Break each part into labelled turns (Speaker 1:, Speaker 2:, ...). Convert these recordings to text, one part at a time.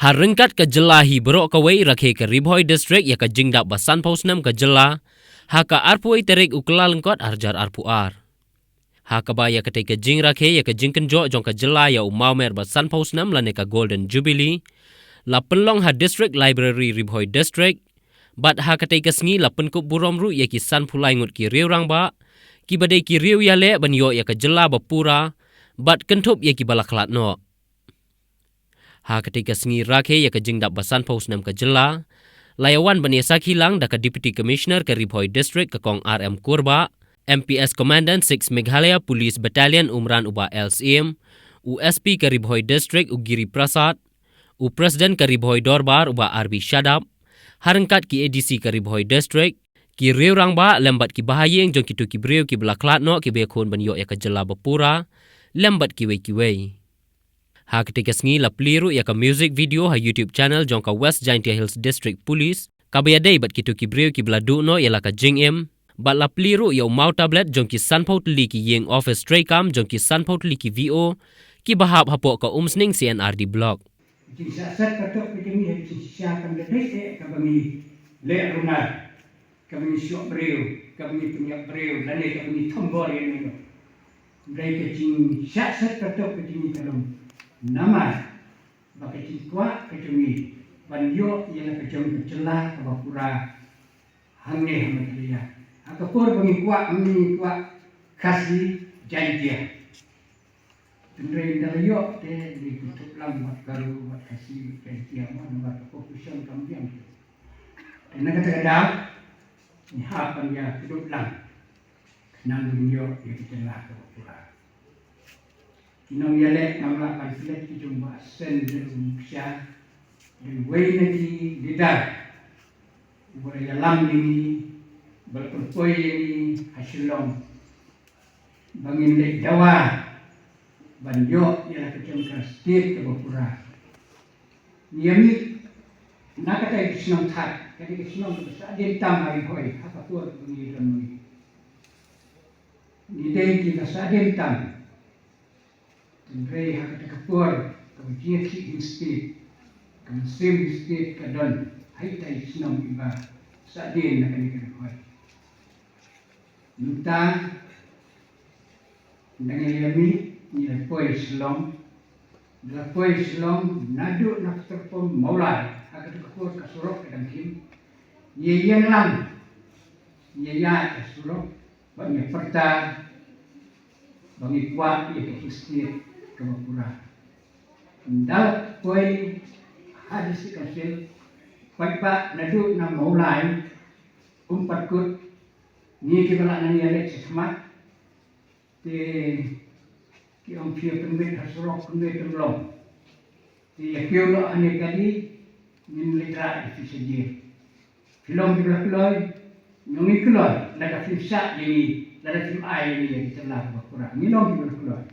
Speaker 1: Harengkat ke Jela hi berok kawai rakhe ke Ribhoi district ya ke jingdak basan pausnam ke Jela. Haka arpuai terik ukla lengkot arjar arpuar. Haka ba ya ke jing rakhe ya ke jing kenjo jong ke Jela ya umau mer basan pausnam lane ke Golden Jubilee. La penlong ha district library Ribhoi district. Bat ha ke sengi la penkup burom ru ya ki san pulai ngut ki riu rang ba. Ki badai ki riu ya le ban yo ya ke Jela bapura. Bat kentup ya ki balaklat no. Ha ketika sengi rakhe ya ke jingdap basan pausnam ke Jela. Layawan bani sakhilang da ke Deputy Commissioner ke Ribhoi District ke Kong RM Kurba. MPS Commandant 6 Meghalaya Police Battalion Umran Uba LCM. USP ke Ribhoi District Ugiri Prasad. Presiden ke Ribhoi Dorbar Uba RB Shadab. Harengkat ki ADC ke Ribhoi District. Ki riu rang ba lembat ki bahayeng jong ki tu ki briu ki belaklat no ki bekon ban yo ya ke Jela bapura. Lembat ki wei. Ha ketika sengi la peliru ya ke music video ha YouTube channel jong ka West Jaintia Hills District Police. Kabayadai bat kitu ki briu ki beladu no ya la ka jing em. Bat la peliru ya umau tablet jong ki sanpau teli ki yeng office tray cam jong ki sanpau teli ki VO. Ki bahap hapok ka umsning CNRD block.
Speaker 2: Jadi sasat katok kami hari siakan lebih kami le runat kami syok briu kami punya briu dan kami tombol yang itu. Mereka cing sasat katok kami kalau nama bagi cikwa kecumi banyo ialah kecumi kecelah kabapura hange hamatria akapur bagi kuat kasih janji tendrai dalayo te di kutuk lam mat karu mat kasih janji aman mat fokusan kambiang dan kata-kata ni hapan ya hidup lam nang dunia ya kecelah kabapura Inong yalek namla pansilet ki jumba sen den ksya den wei nagi lidar ubara yalam ni balperpoi ni hasilong bangin lek dawa banjo yala kecem kastir ke bapura niami nakata isinong that kadi isinong sa den tamai hoi hakatur bungi ranui ni dei ki sa den tam Tendrai hak kapur kemudian si instit kemudian instit kadon hai tai sinam iba sadin nak ni kan nuta dengan yami ni lepoi selong nadu nak terpom maulai hak kapur kasurok kadang kim ye yang lang ye ya kasurok banyak perta bangi kuat ye instit kemapura. Ndal koi hadis kasil pagpa nadu na maulay umpat kut ni kibala na niya lek sesmat ti ki ang fiyo pemit hasurok pemit temlong ti yakiyo lo ane kali min litra iti sejir filong kibala kiloy nyungi kiloy lada fimsa yang lada fim ay yang ditelah kemapura ngilong kibala kiloy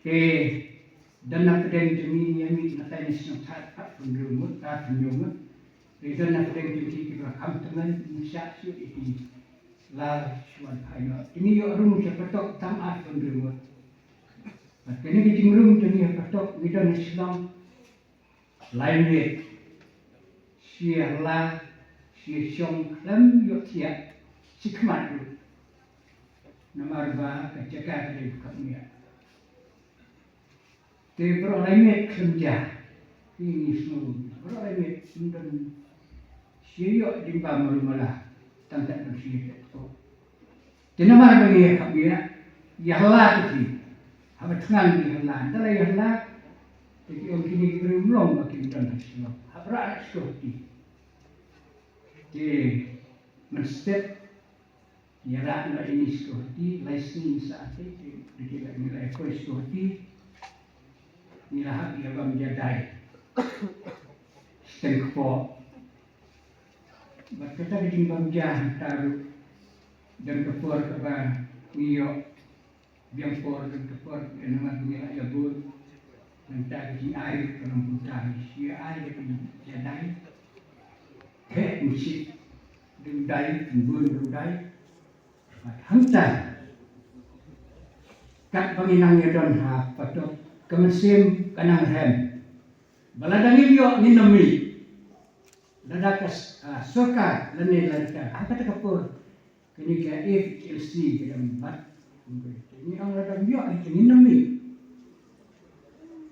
Speaker 2: dan nak kedai jemi yang ni nak tanya senang tak penjumut tak penjumut dan nak kedai jemi kita kam teman insya siu ini lah suan ayo ini yo rum sepetok tamat penjumut ini kita rum jemi sepetok kita Islam lain ni siarlah siang lam yo tiap sikmat tu nama arba kejaga dari kami te peroleh kerja ini semua peroleh sundan siyo dimba malumalah tantak bersih itu jenama bagi kabia yahla tu apa tenang di yahla dalam yahla jadi orang kini berulung bagi dan semua apa seperti jadi mesti yara ini seperti lesni saat itu dikira nilai seperti nilahat ia menjadai setengah berkata di bangja taruh dan kepor keba niyo biangpor dan kepor nama dunia ya bud mentah di air dalam putih si air menjadai hek musik dudai bun dudai hantar kat penginang ya don ha patok kemesim kanang hem Baladang iyo ni nami. Ladakas soka lani ladaka. Haka takapur. Kini ka FLC kadang bat. Ini ang ladang iyo ay ni nami.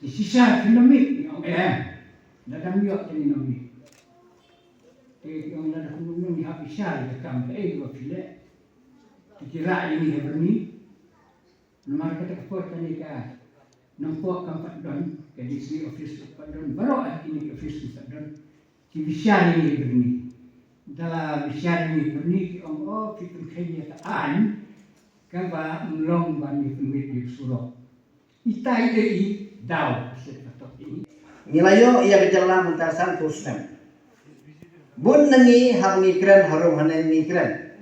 Speaker 2: Di sisa ni nami. Ladang iyo ni nami. Yung ladang nung ni hapisya kadang dua pile. Kira ini berni. Nomor kata kapur kini ka. Nampak kampat don. Jadi si office kampat don. Baru ini office kampat don. Si bisyari ni berni. Dalam bisyari ni berni oh kita kaya taan kan ba long ban ni pemit di surau. Itai dei daw aset patok ini.
Speaker 3: Nilayo iya gejala mentasan pusnem. Bun nangi hab ngikren harum hanen ngikren.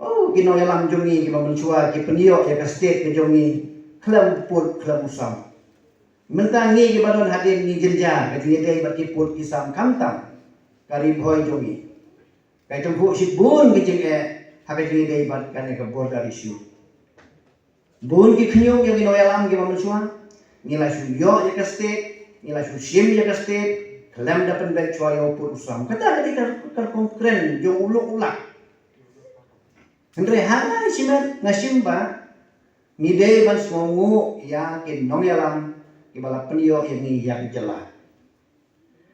Speaker 3: Oh gino yalam jongi kiba mencua ki penio ya ka state ke jongi klam put klam usam. Mentangi kiba don hadir ni jenja ke dei bati put kisam kamtam kari boy jongi. Kai tungku sit bun ke jeng hape dei bat kan ke border issue. Bun ki khnyo yang gino yalam kiba mencua nilai suyo ya ka state nilai susim ya ka state klam dapat ben choyo put usam. Kata ketika konkren jong uluk ulak. Andre hana simat ngasimba ngide ban sumu ya kin nong yalam ibala penio ini yang jelas.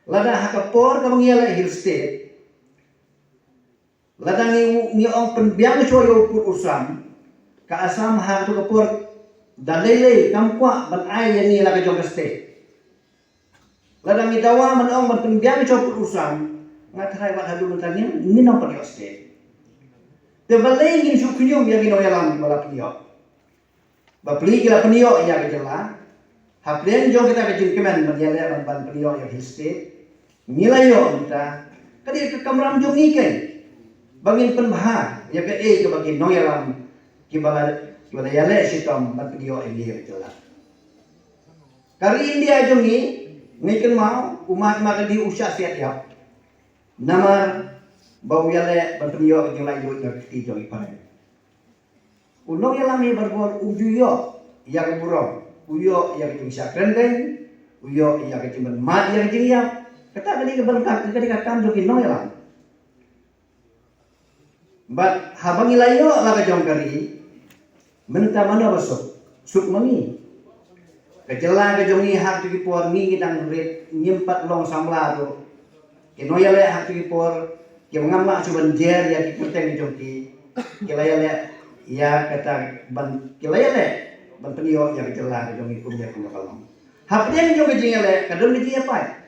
Speaker 3: Lada hakapor ka mangyala hill state. Lada ni ong penbiang choyo put usam ka asam ha tu kapor dalele kamkwa ban ai ni la ka jong state. Lada ni dawa man ong ban penbiang choyo put usam ngatrai wat hadu mentangin ni nong penio state. Tebalai ingin sukunyo yang ino yalam bala penio. Bapli kila penio ya kejela. Haplen jong kita kejin kemen menyele ban penio yang histate. Nilayo kita kadi ke kamram jong iken. Bangin penbah ya ke ke bagi no yalam kibala yale sitom ban penio ini ya kejela. Kari India jong ni ngiken mau umat maka di usah siap. Namar bau yale bantuyo jeung layu jeung ijo ipare. Unong yalami berbor ujuyo yang burong, uyo yang jeung sakrendeng, uyo yang jeung mat yang jeung ya. Kata kali keberkat ketika kam jeung no yalam. Bat habang ilayo laga jong kari menta mana besok suk mangi. Kejela ke jongi hak tu por mi ngidang ret nyempat long samla tu. Keno yale hak tu por yang mengamak cuban jer ya dikuteng jongki kilayale ya kata ban kilayale ban penio yang jelas jongi kumya kumakalong hapnya jong jingale kadon di apa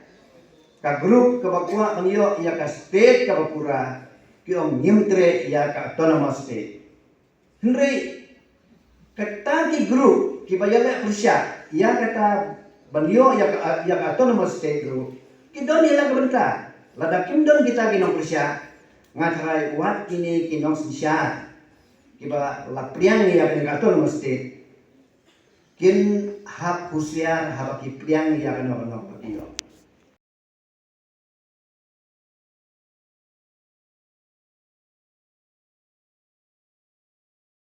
Speaker 3: ka grup ka bakua penio ya ka state ka bakura ki om nyemtre ya ka autonomous state henry kata ki grup ki bayale persya ya kata banio ya ka autonomous state grup ki don ya bentar lada kimdon kita kinong Persia ngatrai wat kini kinong Indonesia kiba lapriang ya kan autonomous state kin hak husiar hak kipriang ya kan